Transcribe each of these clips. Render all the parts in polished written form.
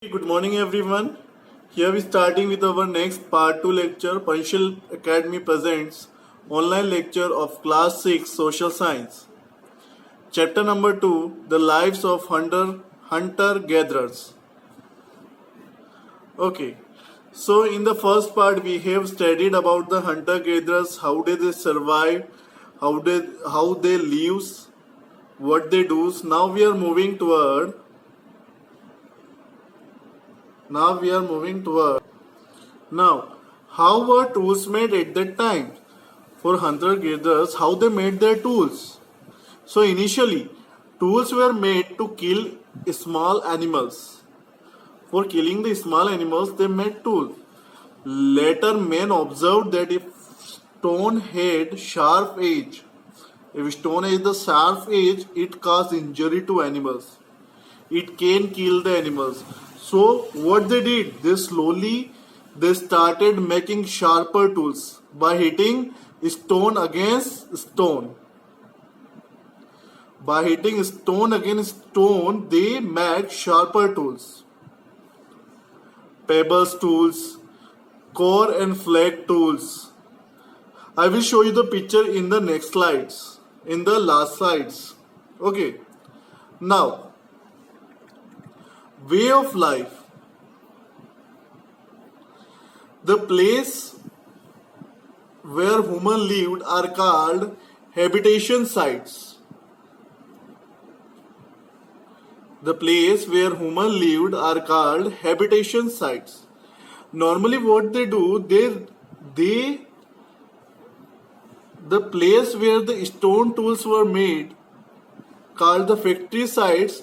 Good morning everyone. Here we starting with our next part 2 lecture. Panchal Academy presents online lecture of class 6 social science. Chapter number 2, the lives of hunter gatherers. Okay. So in the first part we have studied about the hunter gatherers, how did they survive, how they live, what they do. Now we are moving toward Now, how were tools made at that time? For hunter gatherers, how they made their tools? So initially, tools were made to kill small animals. For killing the small animals, they made tools. Later, men observed that if stone had sharp edge, it caused injury to animals. It can kill the animals. So what they did, they started making sharper tools by hitting stone against stone. By hitting stone against stone, they made sharper tools. Pebbles tools, core and flag tools. I will show you the picture in the next slides, in the last slides. Okay. Now, way of life. The place where humans lived are called habitation sites. The place where humans lived are called habitation sites. Normally what they do, the place where the stone tools were made, called the factory sites.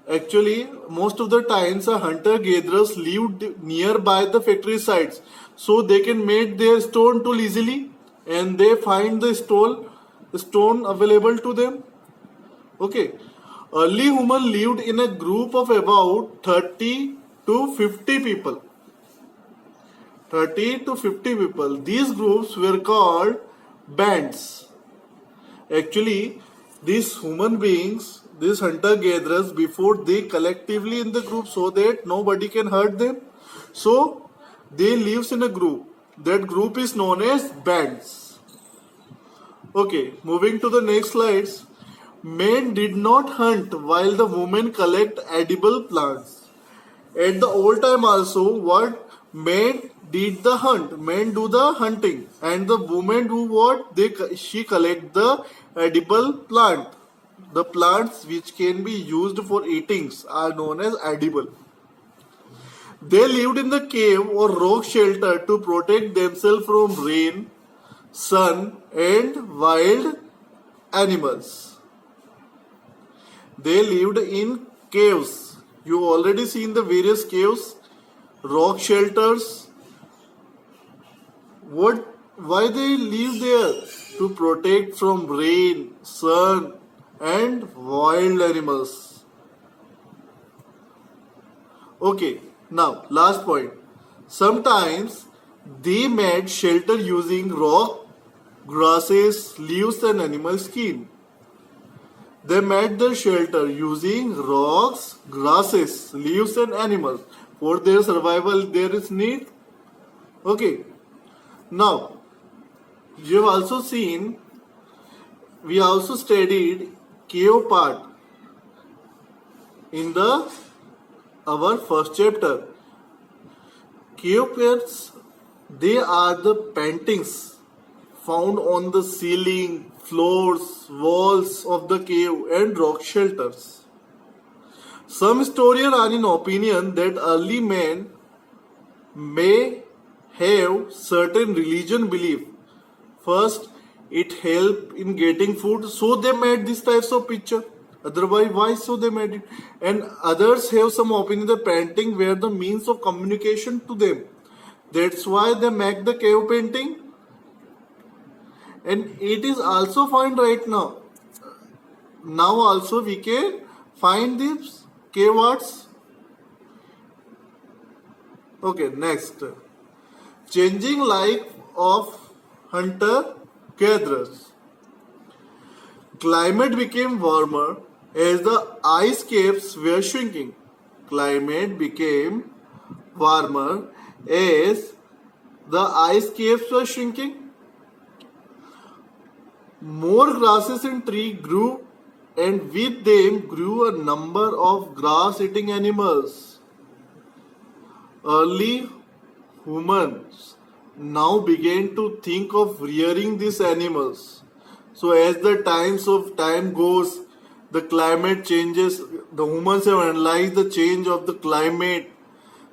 Actually, most of the times hunter-gatherers lived nearby the factory sites, so they can make their stone tool easily, and they find the stone available to them. Okay, early humans lived in a group of about 30 to 50 people. 30 to 50 people. These groups were called bands. Actually, these human beings, these hunter-gatherers, before they collectively in the group so that nobody can hurt them, so they lives in a group. That group is known as bands. Okay, moving to the next slides. Men did not hunt while the women collect edible plants. At the old time also, what men did the hunt, men do the hunting, and the women do what? She collect the edible plant. The plants which can be used for eatings are known as edible. They lived in the cave or rock shelter to protect themselves from rain, sun, and wild animals. They lived in caves. You already seen the various caves, rock shelters. Why they live there? To protect from rain, sun, and wild animals. Okay, now last point. Sometimes they made shelter using rock, grasses, leaves, and animal skin. They made their shelter using rocks, grasses, leaves, and animals. For their survival, there is need. Okay. Now, you have also seen, we also studied cave part in our first chapter. Cave parts, they are the paintings found on the ceiling, floors, walls of the cave and rock shelters. Some historians are in opinion that early men may have certain religion belief. First, it helped in getting food, so they made these types of picture. Otherwise, why so they made it? And others have some opinion that painting were the means of communication to them. That's why they make the cave painting. And it is also found right now. Now also we can find these cave arts. Okay, next. Changing life of hunter-gatherers. Climate became warmer as the ice caps were shrinking. climate became warmer as the ice caps were shrinking. More grasses and trees grew, and with them grew a number of grass-eating animals. Early humans now began to think of rearing these animals. So as the time goes, the climate changes. The humans have analyzed the change of the climate.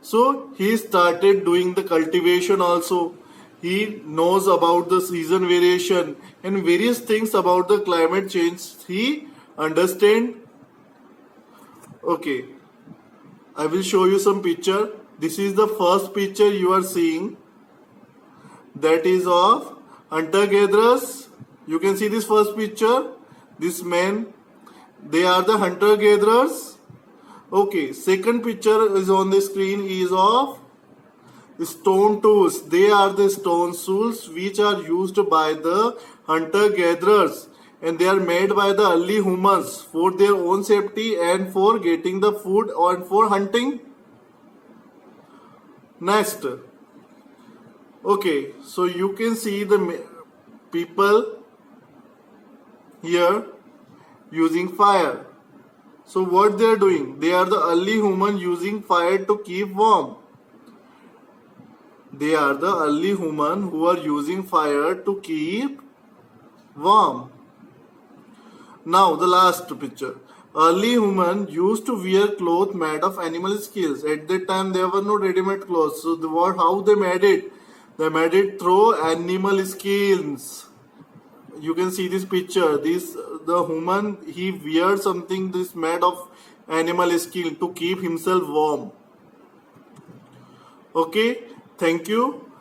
So he started doing the cultivation also. He knows about the season variation and various things about the climate change. He understand. Okay, I will show you some picture. This is the first picture you are seeing. That is of hunter-gatherers. You can see this first picture. This men, they are the hunter-gatherers. Okay, second picture is on the screen is of stone tools. They are the stone tools which are used by the hunter-gatherers, and they are made by the early humans for their own safety and for getting the food and for hunting. Next. Okay, so you can see the people here using fire. So what they are doing? They are the early human using fire to keep warm. They are the early human who are using fire to keep warm. Now the last picture. Early human used to wear clothes made of animal skins. At that time there were no ready-made clothes. So how they made it? They made it through animal skins. You can see this picture. The human, he wears something this made of animal skin to keep himself warm. Okay, thank you.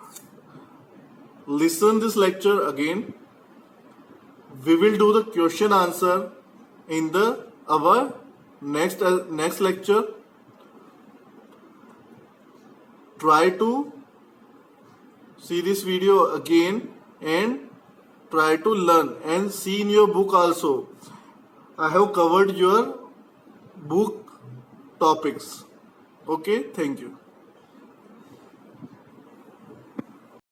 Listen this lecture again. We will do the question answer in our next lecture. Try to see this video again and try to learn, and see in your book also. I have covered your book topics. Okay, thank you.